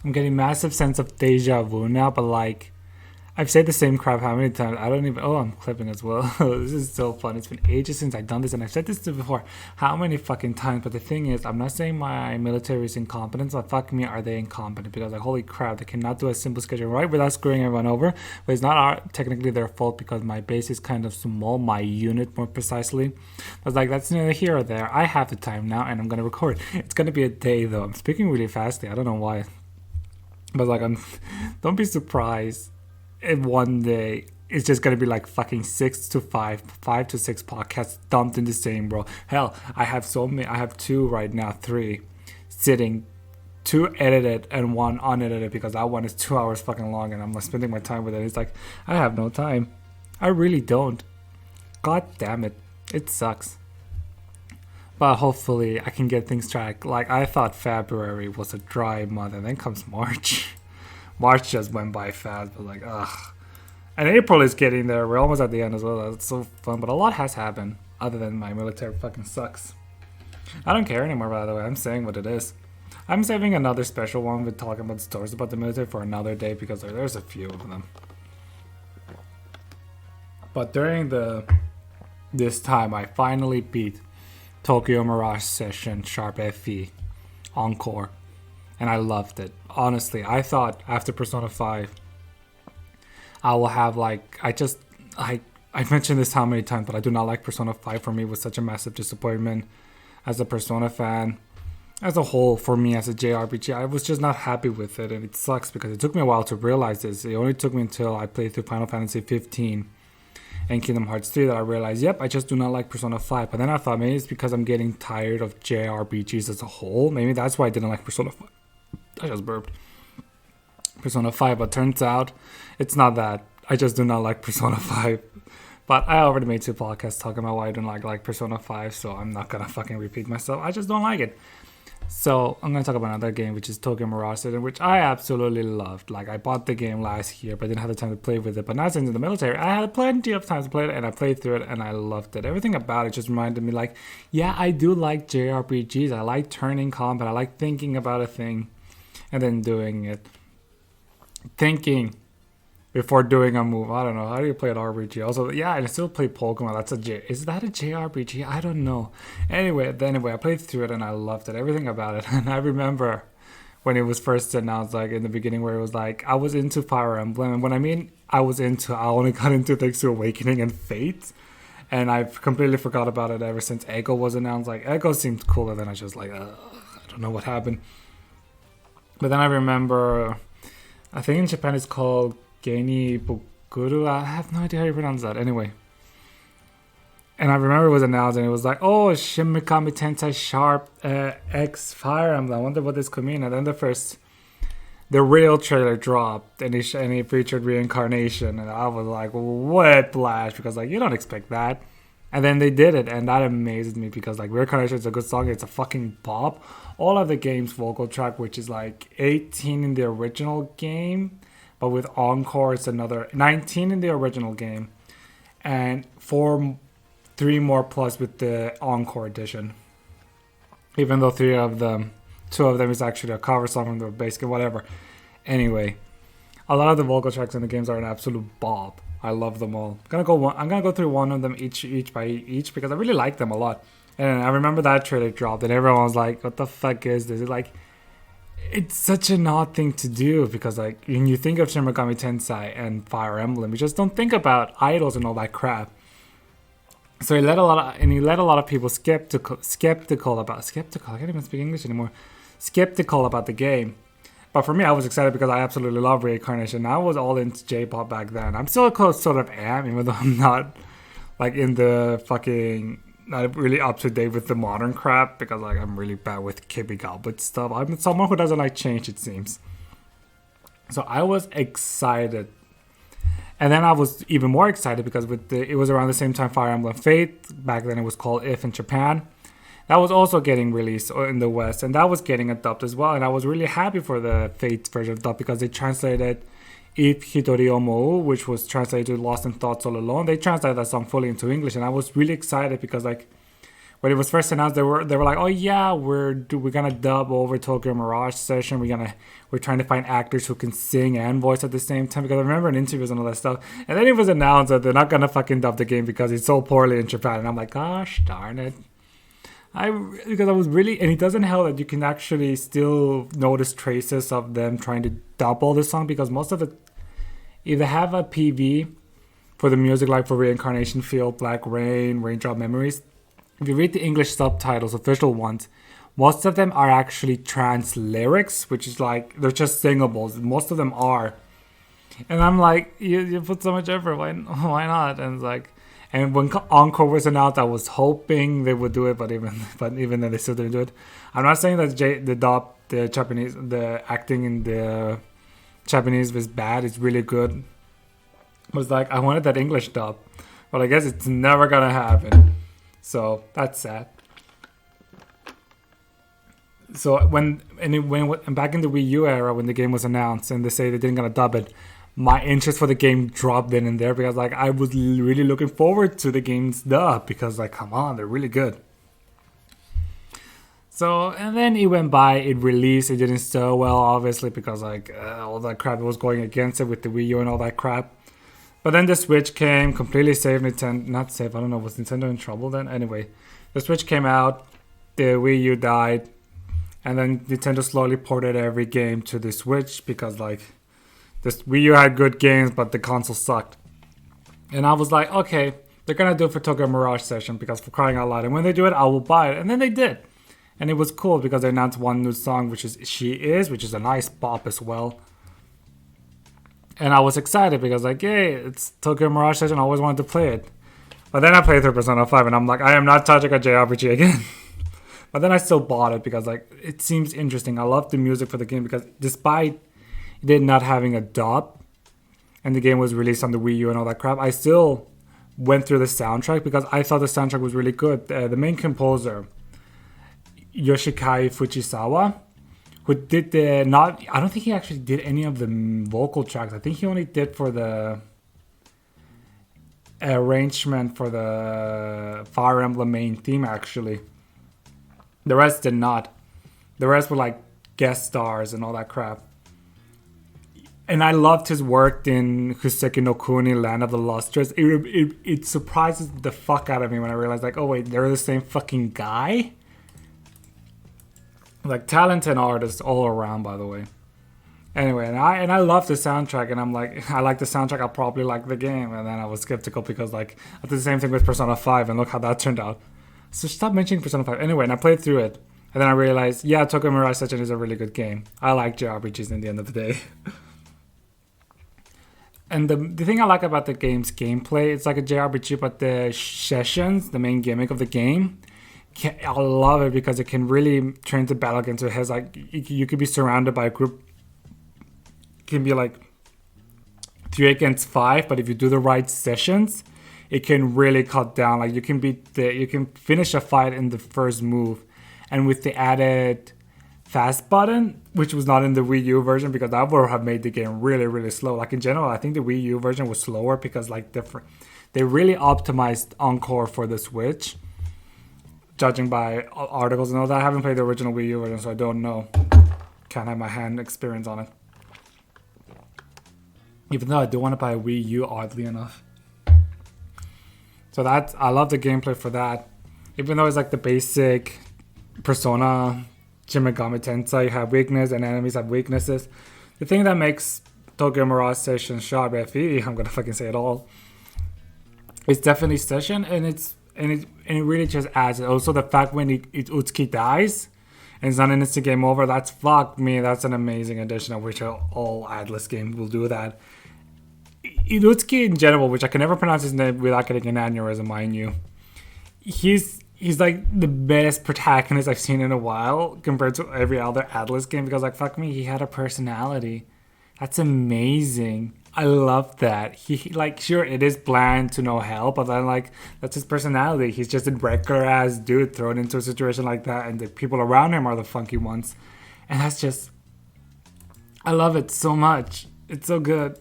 I'm getting massive sense of deja vu now, but like I've said the same crap how many times? I don't even. Oh, I'm clipping as well. This is so fun. It's been ages since I've done this, and I've said this before. How many fucking times? But the thing is, I'm not saying my military is incompetent, but fuck me, are they incompetent? Because like, holy crap, they cannot do a simple schedule right without screwing everyone over. But it's not technically their fault because my base is kind of small, my unit more precisely. But like, that's neither here or there. I have the time now, and I'm gonna record. It's gonna be a day though. I'm speaking really fastly. I don't know why, but like, don't be surprised in one day it's just gonna be like fucking 5 to 6 podcasts dumped in the same, bro. Hell, I have so many. I have two right now, three sitting, two edited and one unedited because that one is 2 hours fucking long and I'm like spending my time with it. It's like I have no time. I really don't. God damn it. It sucks. But hopefully I can get things tracked. Like I thought February was a dry month and then comes March. March just went by fast, but like, ugh. And April is getting there. We're almost at the end as well. That's so fun. But a lot has happened other than my military fucking sucks. I don't care anymore, by the way. I'm saying what it is. I'm saving another special one with talking about stories about the military for another day because there's a few of them. But during this time, I finally beat Tokyo Mirage Session Sharp FE Encore. And I loved it. Honestly, I thought after Persona 5, I will have like, I've mentioned this how many times, but I do not like Persona 5. For me, it was such a massive disappointment as a Persona fan. As a whole, for me as a JRPG, I was just not happy with it. And it sucks because it took me a while to realize this. It only took me until I played through Final Fantasy 15 and Kingdom Hearts 3 that I realized, yep, I just do not like Persona 5. But then I thought maybe it's because I'm getting tired of JRPGs as a whole. Maybe that's why I didn't like Persona 5. I just burped. Persona 5, but turns out it's not that. I just do not like Persona 5. But I already made 2 podcasts talking about why I don't like Persona 5, so I'm not gonna fucking repeat myself. I just don't like it. So I'm gonna talk about another game, which is Tokyo Mirage, which I absolutely loved. Like I bought the game last year, but didn't have the time to play with it. But now since in the military, I had plenty of time to play it, and I played through it, and I loved it. Everything about it just reminded me, like, yeah, I do like JRPGs. I like turning combat. I like thinking about a thing and then doing it. Thinking before doing a move. I don't know. How do you play an RPG? Also, yeah, I still play Pokemon. Is that a JRPG? I don't know. Anyway, I played through it and I loved it. Everything about it. And I remember when it was first announced, like in the beginning, where it was like I was into Fire Emblem. And when I mean I only got into thanks to Awakening and Fate. And I've completely forgot about it ever since Echo was announced. Like Echo seemed cool, and then I was just like, I don't know what happened. But then I remember, I think in Japan it's called Geni Bokuru. I have no idea how you pronounce that. Anyway. And I remember it was announced and it was like, oh, Shin Megami Tensei Sharp X Fire Emblem. I wonder what this could mean. And then the real trailer dropped and it featured reincarnation. And I was like, whiplash, because like, you don't expect that. And then they did it, and that amazed me because like Reincarnation is a good song. It's a fucking bop. All of the game's vocal track, which is like 18 in the original game, but with Encore it's another 19 in the original game, and 3 more plus with the Encore edition. Even though 2 of them is actually a cover song from the base game, whatever. Anyway, a lot of the vocal tracks in the games are an absolute bop. I love them all. I'm gonna go through one of them each because I really like them a lot. And I remember that trailer dropped and everyone was like, what the fuck is this? It's such an odd thing to do because like when you think of Shin Megami Tensei and Fire Emblem, you just don't think about idols and all that crap. So he let a lot of people skeptical about I can't even speak English anymore. Skeptical about the game. But for me, I was excited because I absolutely love Reincarnation. I was all into J-pop back then. I'm still sort of am, even though I'm not like in the fucking, not really up to date with the modern crap because like I'm really bad with Kibby Goblet stuff. I'm someone who doesn't like change, it seems. So I was excited. And then I was even more excited because it was around the same time Fire Emblem Fate. Back then it was called If in Japan. That was also getting released in the West, and that was getting a dub as well. And I was really happy for the Fate version of dub because they translated If Hitori Omo, which was translated to Lost in Thoughts All Alone. They translated that song fully into English, and I was really excited because like when it was first announced, they were like, "Oh yeah, we're gonna dub over Tokyo Mirage Session. We're trying to find actors who can sing and voice at the same time." Because I remember in interviews and all that stuff, and then it was announced that they're not gonna fucking dub the game because it's so poorly in Japan, and I'm like, "Gosh darn it!" Because I was really, and it doesn't help that you can actually still notice traces of them trying to dub all the song because most of it either have a PV for the music, like for Reincarnation Field, Black Rain, Raindrop Memories. If you read the English subtitles, official ones, most of them are actually trans lyrics, which is like they're just singables. Most of them are, and I'm like, you put so much effort, why not? And it's like, and when Encore was announced, I was hoping they would do it, but even then they still didn't do it. I'm not saying that the Japanese, the acting in the Japanese was bad. It's really good. It was like I wanted that English dub, but I guess it's never gonna happen. So that's sad. So when back in the Wii U era, when the game was announced and they say they didn't gonna dub it, my interest for the game dropped then and there because like I was really looking forward to the game's dub because like come on, they're really good. So and then it went by, it released, it didn't sell well obviously because like all that crap was going against it with the Wii U and all that crap. But then the Switch came, completely saved Nintendo. Not saved, I don't know, was Nintendo in trouble then? Anyway, the Switch came out, the Wii U died, and then Nintendo slowly ported every game to the Switch because like this Wii U had good games, but the console sucked. And I was like, okay, they're gonna do it for Tokyo Mirage Session because for crying out loud. And when they do it, I will buy it. And then they did. And it was cool because they announced one new song, which is She Is, which is a nice bop as well. And I was excited because like, yay, it's Tokyo Mirage Session. I always wanted to play it. But then I played through Persona 5 and I'm like, I am not touching a JRPG again. But then I still bought it because like it seems interesting. I love the music for the game because despite it not having a dub and the game was released on the Wii U and all that crap, I still went through the soundtrack because I thought the soundtrack was really good. The main composer, Yoshikai Fujisawa, who did I don't think he actually did any of the vocal tracks. I think he only did for the arrangement for the Fire Emblem main theme actually. The rest did not. The rest were like guest stars and all that crap. And I loved his work in Kuseki no Kuni, Land of the Lustrous. It surprises the fuck out of me when I realized like, oh wait, they're the same fucking guy? Like talented artists all around, by the way. Anyway, and I love the soundtrack, and I'm like, I like the soundtrack, I'll probably like the game. And then I was skeptical because like I did the same thing with Persona 5, and look how that turned out. So stop mentioning Persona 5. Anyway, and I played through it, and then I realized, yeah, Tokyo Mirage Session is a really good game. I like JRPGs in the end of the day. And the thing I like about the game's gameplay, it's like a JRPG, but the sessions, the main gimmick of the game, I love it because it can really turn the battle into heads. Like you could be surrounded by a group. It can be like 3 against 5, but if you do the right sessions, it can really cut down. Like you can finish a fight in the first move, and with the added fast button, which was not in the Wii U version because that would have made the game really, really slow. Like in general, I think the Wii U version was slower because like they really optimized Encore for the Switch. Judging by articles and all that, I haven't played the original Wii U version, so I don't know. Can't have my hand experience on it. Even though I do want to buy a Wii U, oddly enough. So I love the gameplay for that. Even though it's like the basic Persona Shin Megami Tensei, you have weakness and enemies have weaknesses. The thing that makes Tokyo Mirage Session Sharp FE, I'm gonna fucking say it all, it's definitely Session, and it really just adds it. Also the fact when Utsuki dies and it's not an instant game over, that's fuck me, that's an amazing addition. I wish all Atlus games will do that. Itsuki in general, which I can never pronounce his name without getting an aneurysm, mind you. He's like the best protagonist I've seen in a while compared to every other Atlus game because like fuck me, he had a personality. That's amazing. I love that. He like sure it is bland to no hell, but then like that's his personality. He's just a regular ass dude thrown into a situation like that, and the people around him are the funky ones. And that's just I love it so much. It's so good.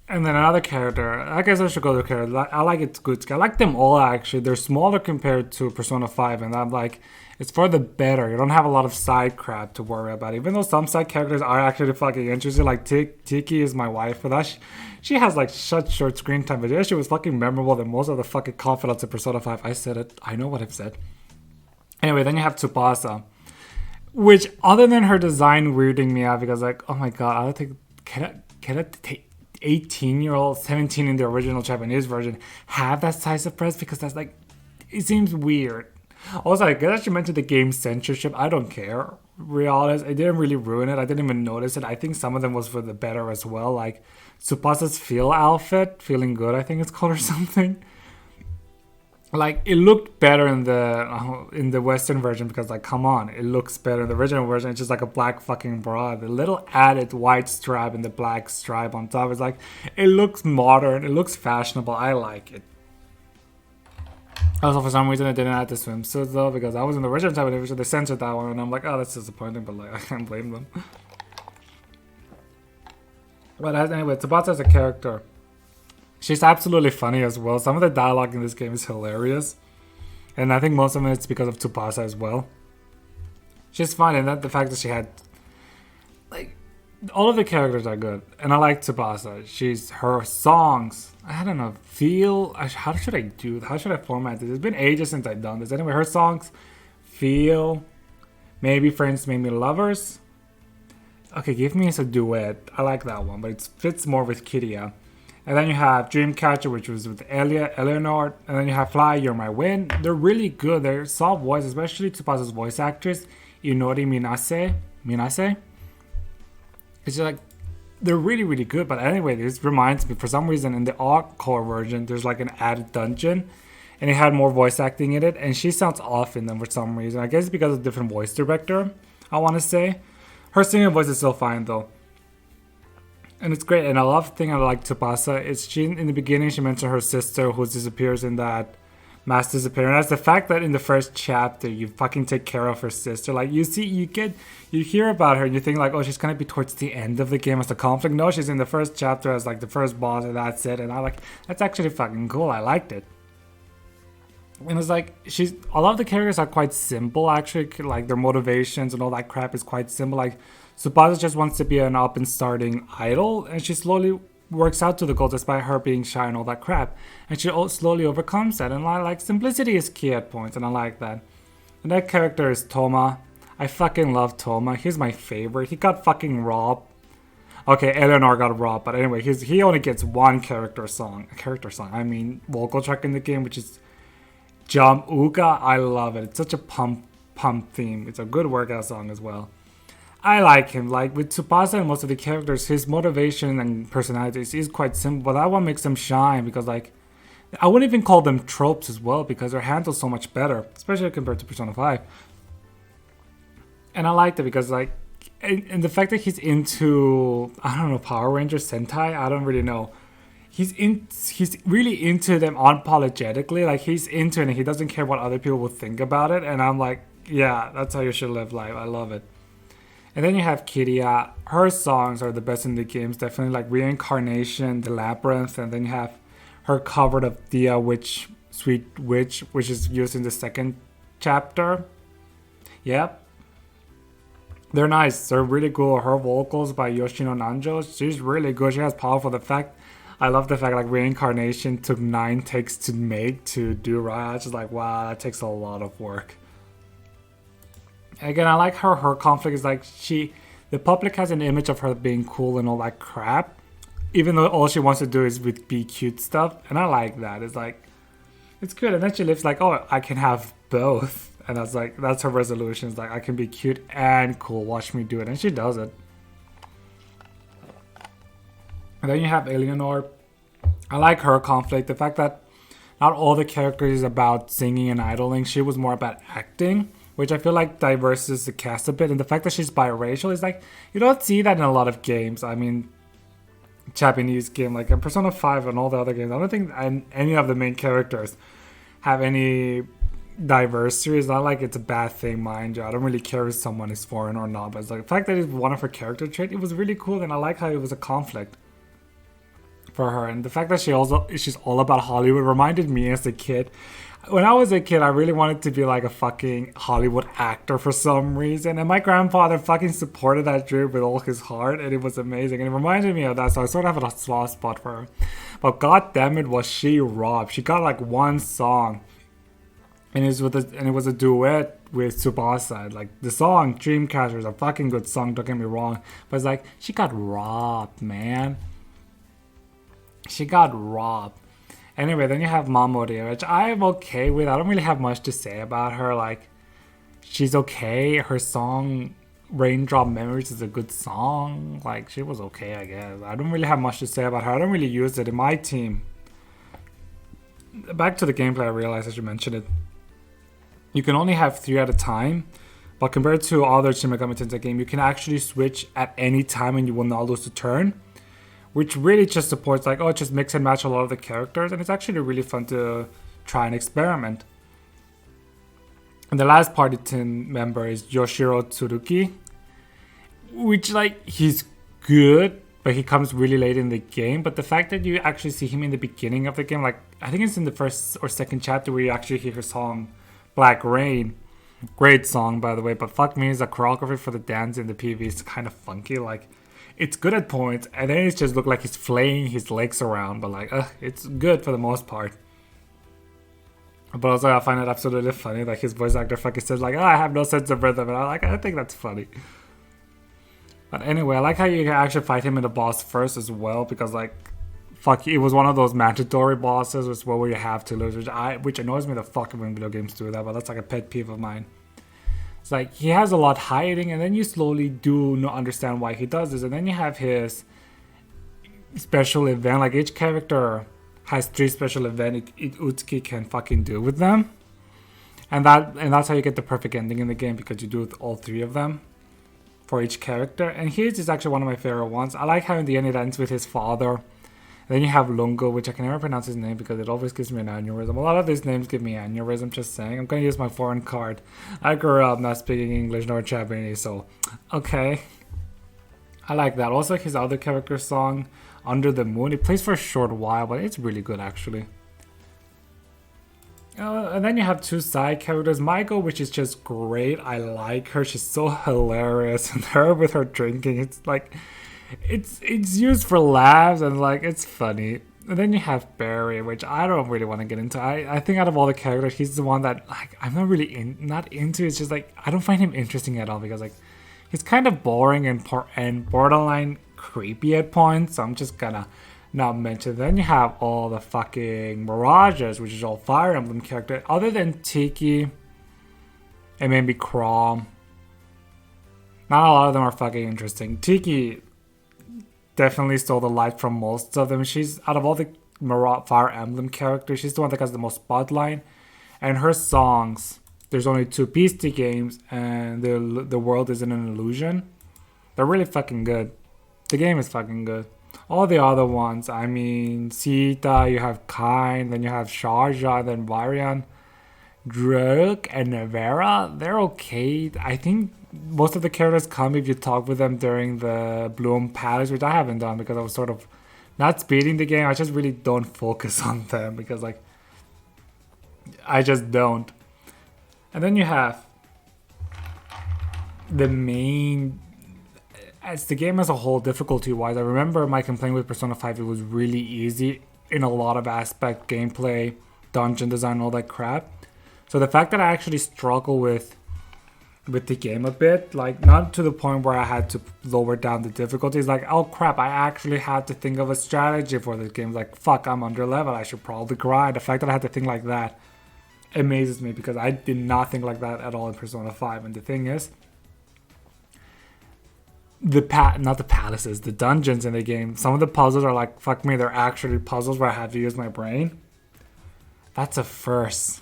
And then another character. I guess I should go to character. I like it good. I like them all actually. They're smaller compared to Persona 5, and I'm like, it's for the better. You don't have a lot of side crap to worry about. Even though some side characters are actually fucking interesting, like Tiki is my wife for that. She has like such short screen time, but yeah, she was fucking memorable than most of the fucking confidants in Persona 5. I said it. I know what I've said. Anyway, then you have Tsubasa, which other than her design weirding me out because like, oh my god, I don't think can I take 18-year-old, 17 in the original Japanese version have that size of breast because that's like, it seems weird. Also, I guess I should mention the game censorship. I don't care. Real honest, it didn't really ruin it. I didn't even notice it. I think some of them was for the better as well. Like Tsubasa's feel outfit, feeling good, I think it's called or something. Like it looked better in the Western version because like come on, it looks better in the original version. It's just like a black fucking bra. The little added white stripe and the black stripe on top is like it looks modern. It looks fashionable. I like it. Also, for some reason, I didn't add the swimsuits though because I was in the original Japanese version. They censored that one, and I'm like, oh, that's disappointing. But like, I can't blame them. But anyway, Tsubasa as a character. She's absolutely funny as well. Some of the dialogue in this game is hilarious. And I think most of it's because of Tsubasa as well. She's fun, and that the fact that she had like all of the characters are good. And I like Tsubasa. Her songs, I don't know, how should I format this? It's been ages since I've done this. Anyway, her songs feel maybe friends made me lovers. Okay, give me as a duet. I like that one, but it fits more with Kiria. And then you have Dreamcatcher, which was with Eleanor. And then you have Fly, You're My Wind. They're really good. They're soft voice, especially Tsubasa's voice actress, Inori Minase. It's just like, they're really, really good. But anyway, this reminds me, for some reason, in the Encore version, there's like an added dungeon. And it had more voice acting in it. And she sounds off in them for some reason. I guess it's because of different voice director, I want to say. Her singing voice is still fine, though. And it's great, and I love the thing I like Tsubasa is she in the beginning she mentioned her sister who disappears in that mass disappearance. The fact that in the first chapter you fucking take care of her sister, like you hear about her and you think like, oh, she's gonna be towards the end of the game as the conflict. No, she's in the first chapter as like the first boss, and that's it. And I like that's actually fucking cool. I liked it. And it's like a lot of the characters are quite simple actually, like their motivations and all that crap is quite simple. Like Tsubasa just wants to be an up and starting idol, and she slowly works out to the goal despite her being shy and all that crap. And she slowly overcomes that, and like simplicity is key at points, and I like that. And that character is Toma. I fucking love Toma. He's my favorite. He got fucking robbed. Okay, Eleanor got robbed, but anyway, he only gets one character song. I mean, vocal track in the game, which is Jump Uka. I love it. It's such a pump theme. It's a good workout song as well. I like him. Like with Tsubasa and most of the characters, his motivation and personality is quite simple, but that one makes them shine because like I wouldn't even call them tropes as well because they're handled so much better, especially compared to Persona 5. And I like that because like and the fact that he's into I don't know Power Rangers Sentai, I don't really know. He's really into them unapologetically. Like he's into it and he doesn't care what other people will think about it. And I'm like, yeah, that's how you should live life. I love it. And then you have Kiria. Her songs are the best in the games, definitely like Reincarnation, The Labyrinth, and then you have her cover of Dia Witch, Sweet Witch, which is used in the second chapter. Yep. They're nice. They're really cool. Her vocals by Yoshino Nanjo, she's really good. She has powerful. I love the fact like Reincarnation took 9 takes to make to do right. I was just like, wow, that takes a lot of work. Again, I like her conflict is like the public has an image of her being cool and all that crap, even though all she wants to do is be cute stuff, and I like that. It's like, it's good, and then she lives like, oh, I can have both, and that's her resolution. It's like, I can be cute and cool, watch me do it, and she does it. And then you have Eleanor. I like her conflict, the fact that not all the characters is about singing and idling, she was more about acting, which I feel like diverses the cast a bit. And the fact that she's biracial is like, you don't see that in a lot of games. I mean, Japanese game, like in Persona 5 and all the other games, I don't think any of the main characters have any diversity. It's not like it's a bad thing, mind you. I don't really care if someone is foreign or not, but it's like the fact that it's one of her character traits, it was really cool, and I like how it was a conflict. for her. And the fact that she's all about Hollywood reminded me as a kid. When I was a kid, I really wanted to be like a fucking Hollywood actor for some reason. And my grandfather fucking supported that dream with all his heart. And it was amazing. And it reminded me of that. So I sort of have a soft spot for her. But god damn it, was she robbed. She got like one song. And it was a duet with Tsubasa. Like the song Dreamcatcher is a fucking good song, don't get me wrong. But it's like, she got robbed, man. She got robbed. Anyway, then you have Mamoru, which I'm okay with. I don't really have much to say about her. Like, she's okay. Her song Raindrop Memories is a good song. Like, she was okay, I guess. I don't really have much to say about her. I don't really use it in my team. Back to the gameplay, I realized I should mention it. You can only have 3 at a time. But compared to other Shin Megami Tensei games, you can actually switch at any time and you will not lose a turn. Which really just supports like, just mix and match a lot of the characters. And it's actually really fun to try and experiment. And the last party team member is Yoshiro Tsuruki. Which like, he's good, but he comes really late in the game. But the fact that you actually see him in the beginning of the game, like I think it's in the first or second chapter where you actually hear his song Black Rain. Great song, by the way. But fuck me, the choreography for the dance in the PV is kind of funky. Like, it's good at points, and then it just look like he's flaying his legs around, but like, it's good for the most part. But also, I find it absolutely funny that his voice actor fucking says like, I have no sense of rhythm, and I think that's funny. But anyway, I like how you can actually fight him in the boss first as well, because like, fuck, it was one of those mandatory bosses, where you have to lose, which annoys me the fuck when video games do that, but that's like a pet peeve of mine. It's like, he has a lot hiding, and then you slowly do not understand why he does this, and then you have his special event. Like, each character has 3 special events Utsuki can fucking do with them, and that's how you get the perfect ending in the game, because you do all 3 of them for each character. And his is actually one of my favorite ones. I like how in the end it ends with his father. Then you have Lungo, which I can never pronounce his name because it always gives me an aneurysm. A lot of these names give me aneurysm, just saying. I'm going to use my foreign card. I grew up not speaking English nor Japanese, so okay. I like that. Also, his other character song, Under the Moon, it plays for a short while, but it's really good actually. And then you have 2 side characters. Maiko, which is just great. I like her. She's so hilarious. And her with her drinking, it's like... It's used for laughs and like it's funny. And then you have Barry, which I don't really want to get into. I think out of all the characters, he's the one that like I'm not really not into. It's just like I don't find him interesting at all because like he's kind of boring and borderline creepy at points. So I'm just gonna not mention. Then you have all the fucking Mirages, which is all Fire Emblem characters, other than Tiki and maybe Chrom. Not a lot of them are fucking interesting. Tiki definitely stole the light from most of them. She's, out of all the Fire Emblem characters, she's the one that has the most spotlight. And her songs, there's only 2 Beastie games, and the world isn't an illusion. They're really fucking good. The game is fucking good. All the other ones, I mean, Sita, you have Kain, then you have Sharja, then Varian, Drake, and Nevera. They're okay. I think most of the characters come if you talk with them during the Bloom Palace, which I haven't done because I was sort of not speeding the game. I just really don't focus on them because like I just don't. And then you have the main, as the game as a whole, difficulty wise, I remember my complaint with Persona 5, it was really easy in a lot of aspects, gameplay, dungeon design, all that crap. So the fact that I actually struggle with the game a bit, like not to the point where I had to lower down the difficulties, like oh crap, I actually had to think of a strategy for this game, like fuck, I'm under level, I should probably grind. The fact that I had to think like that amazes me because I did not think like that at all in Persona 5. And the thing is, the dungeons in the game, some of the puzzles are like, fuck me, they're actually puzzles where I had to use my brain. That's a first.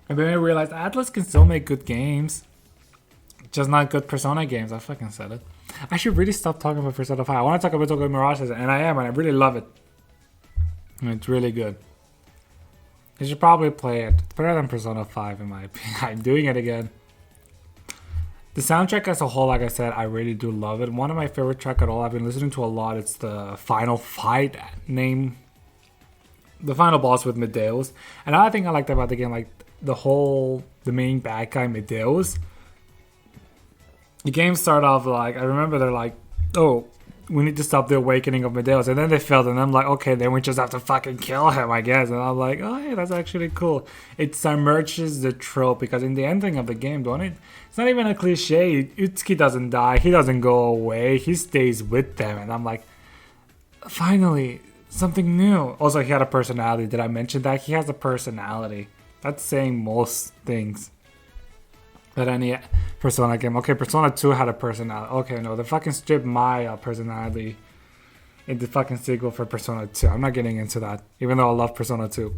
And then I realized Atlas can still make good games, just not good Persona games. I fucking said it. I should really stop talking about Persona 5. I want to talk about Tokyo Mirage, and I am, and I really love it. And it's really good. You should probably play it. It's better than Persona 5 in my opinion. I'm doing it again. The soundtrack as a whole, like I said, I really do love it. One of my favorite track at all, I've been listening to a lot. It's the final fight name, the final boss with Medeus. And another thing I liked about the game, like the main bad guy Medeus. The game started off like, I remember they're like, oh, we need to stop the awakening of Medeus, and then they failed, and I'm like, okay, then we just have to fucking kill him, I guess. And I'm like, oh, hey, that's actually cool. It submerges the trope, because in the ending of the game, it's not even a cliche. Utsuki doesn't die, he doesn't go away, he stays with them, and I'm like, finally, something new. Also, he had a personality. Did I mention that? He has a personality. That's saying most things. That any Persona game. Okay, Persona 2 had a personality. Okay, no, they fucking stripped my personality in the fucking sequel for Persona 2. I'm not getting into that, even though I love Persona 2.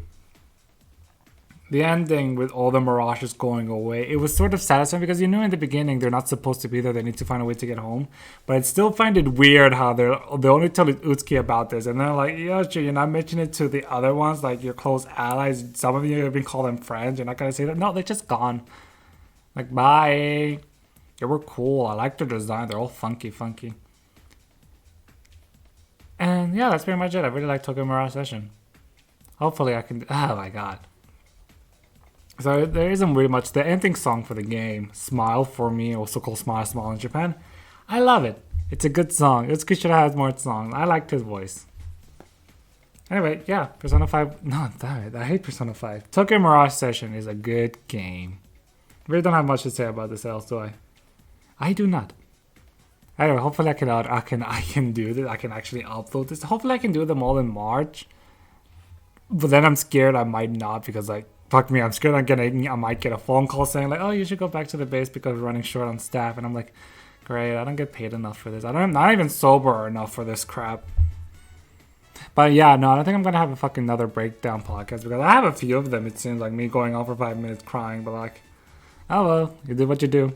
The ending with all the Mirages going away, it was sort of satisfying because you knew in the beginning they're not supposed to be there. They need to find a way to get home. But I still find it weird how they only tell Utsuki about this. And they're like, yeah, sure, you're not mentioning it to the other ones, like your close allies. Some of you even call them friends. You're not going to say that. No, they're just gone. Like, bye. They were cool. I like their design. They're all funky. And yeah, that's pretty much it. I really like Tokyo Mirage Session. Hopefully I can... Oh my god. So there isn't really much. The ending song for the game, Smile for Me, also called Smile Smile in Japan. I love it. It's a good song. Utsuki should have more songs. I liked his voice. Anyway, yeah. Persona 5... No, damn it. I hate Persona 5. Tokyo Mirage Session is a good game. Really don't have much to say about this else, do I? I do not. Anyway, hopefully I can do this. I can actually upload this. Hopefully I can do them all in March. But then I'm scared I might not, because like, fuck me, I'm scared I might get a phone call saying like, oh, you should go back to the base because we're running short on staff. And I'm like, great, I don't get paid enough for this. I'm not even sober enough for this crap. But yeah, no, I don't think I'm gonna have a fucking another breakdown podcast, because I have a few of them. It seems like me going on for 5 minutes crying, but like, oh well, you do what you do.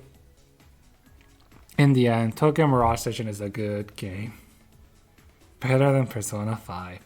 In the end, Tokyo Mirage Session is a good game. Better than Persona 5.